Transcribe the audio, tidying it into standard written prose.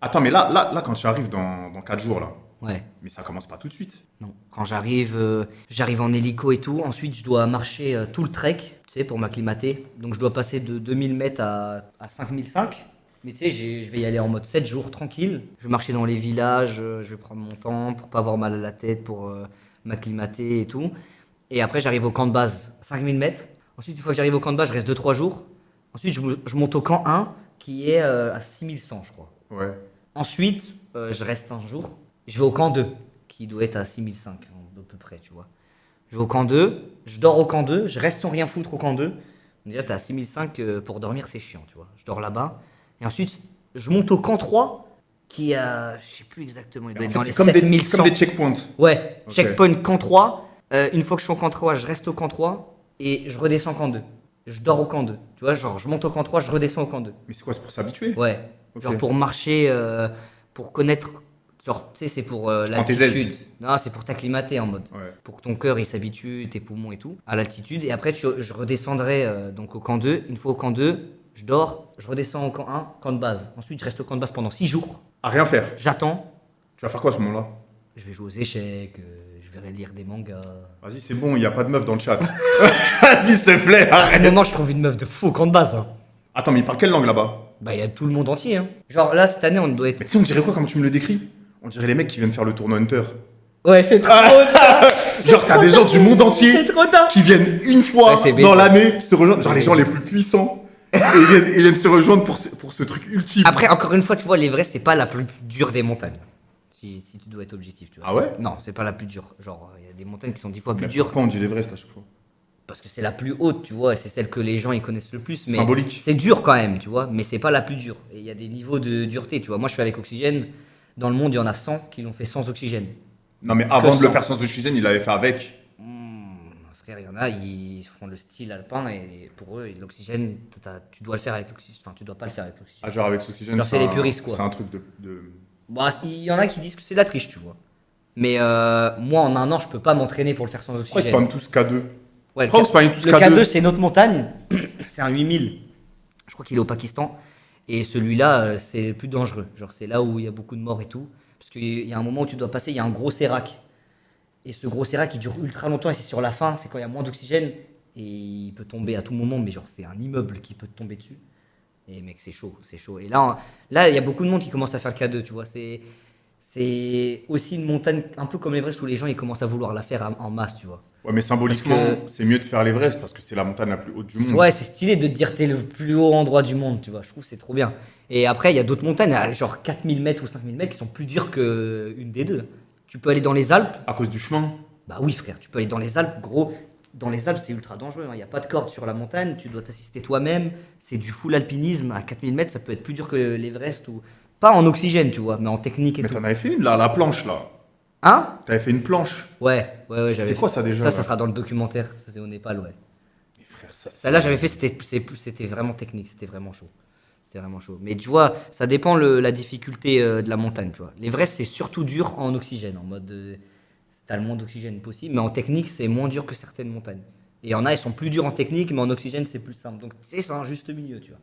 Attends, mais là quand tu arrives dans 4 jours, là, Ouais. mais ça commence pas tout de suite. Non. Quand j'arrive en hélico et tout. Ensuite, je dois marcher tout le trek, tu sais, pour m'acclimater. Donc, je dois passer de 2000 mètres à 5005. Mais tu sais, je vais y aller en mode 7 jours tranquille. Je vais marcher dans les villages, je vais prendre mon temps pour pas avoir mal à la tête, pour m'acclimater et tout. Et après, j'arrive au camp de base, 5000 mètres. Ensuite, une fois que j'arrive au camp de base, je reste 2-3 jours. Ensuite, je monte au camp 1, qui est à 6100, je crois. Ouais. Ensuite, je reste un jour. Je vais au camp 2, qui doit être à 6005, à peu près, tu vois. Je vais au camp 2, je dors au camp 2, je reste sans rien foutre au camp 2. Déjà, t'es à 6005, pour dormir, c'est chiant, tu vois. Je dors là-bas. Et ensuite, je monte au camp 3, qui est à, je sais plus exactement, il doit En être fait, dans les c'est comme 7100. des checkpoints. Ouais, Ok. checkpoint camp 3. Une fois que je suis au camp 3, je reste au camp 3 et je redescends au camp 2. Je dors au camp 2. Tu vois, genre, je monte au camp 3, je redescends au camp 2. Mais c'est quoi, c'est pour s'habituer? Ouais. Ok. Genre pour marcher, pour connaître. Genre, tu sais, c'est pour prends tes l'altitude. aises. Non, c'est pour t'acclimater en mode. Ouais. Pour que ton cœur il s'habitue, tes poumons et tout, à l'altitude. Et après, je redescendrai donc au camp 2. Une fois au camp 2, je dors, je redescends au camp 1, camp de base. Ensuite, je reste au camp de base pendant 6 jours. À rien faire. J'attends. Tu vas faire quoi à ce moment-là? Je vais jouer aux échecs, je vais lire des mangas. Vas-y, c'est bon, il n'y a pas de meuf dans le chat. Vas-y, s'il te plaît, À un arrête. moment, je trouve une meuf de fou au camp de base. Hein. Attends, mais il parle quelle langue là-bas? Bah, il y a tout le monde entier. Hein. Genre là, cette année, on doit être. Mais tu sais, on dirait quoi comme tu me le décris? On dirait les mecs qui viennent faire le tournoi Hunter. Ouais, c'est trop. Genre, t'as des gens du monde C'est entier trop tard. qui viennent une fois Ouais, c'est dans bête. l'année se rejoindre. Genre, les gens les plus puissants. Et ils viennent se rejoindre pour ce truc ultime. Après, encore une fois, tu vois, l'Everest, c'est pas la plus dure des montagnes. Si tu dois être objectif, tu vois. Ah ouais? Non, c'est pas la plus dure. Genre, il y a des montagnes qui sont 10 fois plus Mais dures. pourquoi on dit l'Everest à chaque fois? Parce que c'est la plus haute, tu vois, et c'est celle que les gens ils connaissent le plus. Mais Symbolique. c'est dur quand même, tu vois, mais c'est pas la plus dure. Et il y a des niveaux de dureté, tu vois. Moi, je fais avec oxygène. Dans le monde, il y en a 100 qui l'ont fait sans oxygène. Non, mais avant de le sans. faire sans oxygène, il l'avait fait avec. Frère, il y en a, ils font le style alpin et pour eux, l'oxygène, tu dois le faire avec l'oxygène. Enfin, tu dois pas le faire avec l'oxygène. Ah, genre avec l'oxygène, Genre, c'est les puristes, quoi. C'est un truc de... Bah, il y en a qui disent que c'est de la triche, tu vois. Mais moi, en un an, je peux pas m'entraîner pour le faire sans Pourquoi ils oxygène. spamment tous K2? Ouais, Pourquoi on spamme tous le K2? K2, c'est notre montagne. C'est un 8000. Je crois qu'il est au Pakistan. Et celui-là, c'est le plus dangereux. Genre, c'est là où il y a beaucoup de morts et tout. Parce qu'il y a un moment où tu dois passer, il y a un gros sérac. Et ce gros sérac, il dure ultra longtemps et c'est sur la fin, c'est quand il y a moins d'oxygène. Et il peut tomber à tout moment, mais genre, c'est un immeuble qui peut te tomber dessus. Et mec, c'est chaud, c'est chaud. Et là, il y a beaucoup de monde qui commence à faire le K2, tu vois. C'est aussi une montagne un peu comme l'Everest où les gens ils commencent à vouloir la faire en masse, tu vois. Ouais, mais symboliquement, Parce c'est mieux de faire l'Everest parce que c'est la montagne la plus haute du monde. Ouais, c'est stylé de te dire t'es le plus haut endroit du monde, tu vois. Je trouve que c'est trop bien. Et après, il y a d'autres montagnes, à genre 4000 mètres ou 5000 mètres, qui sont plus dures qu'une des deux. Tu peux aller dans les Alpes. À cause du chemin. Bah oui, frère, tu peux aller dans les Alpes, gros. Dans les Alpes, c'est ultra dangereux. Il n'y a pas de corde sur la montagne, tu dois t'assister toi-même. C'est du full alpinisme. À 4000 mètres, ça peut être plus dur que l'Everest. Ou... Pas en oxygène, tu vois, mais en technique et Mais tout. t'en avais fait une là, la planche là. Hein? T'avais fait une planche. Ouais, j'avais C'était fait. quoi ça déjà Ça là sera dans le documentaire. Ça, c'est au Népal, ouais. Mais frère, ça. Celle-là, j'avais fait, c'était vraiment technique, c'était vraiment chaud. C'était vraiment chaud. Mais tu vois, ça dépend la difficulté de la montagne, tu vois. L'Everest, c'est surtout dur en oxygène, en mode. T'as le moins d'oxygène possible, mais en technique, c'est moins dur que certaines montagnes. Et il y en a, elles sont plus dures en technique, mais en oxygène, c'est plus simple. Donc, tu sais, c'est un juste milieu, tu vois.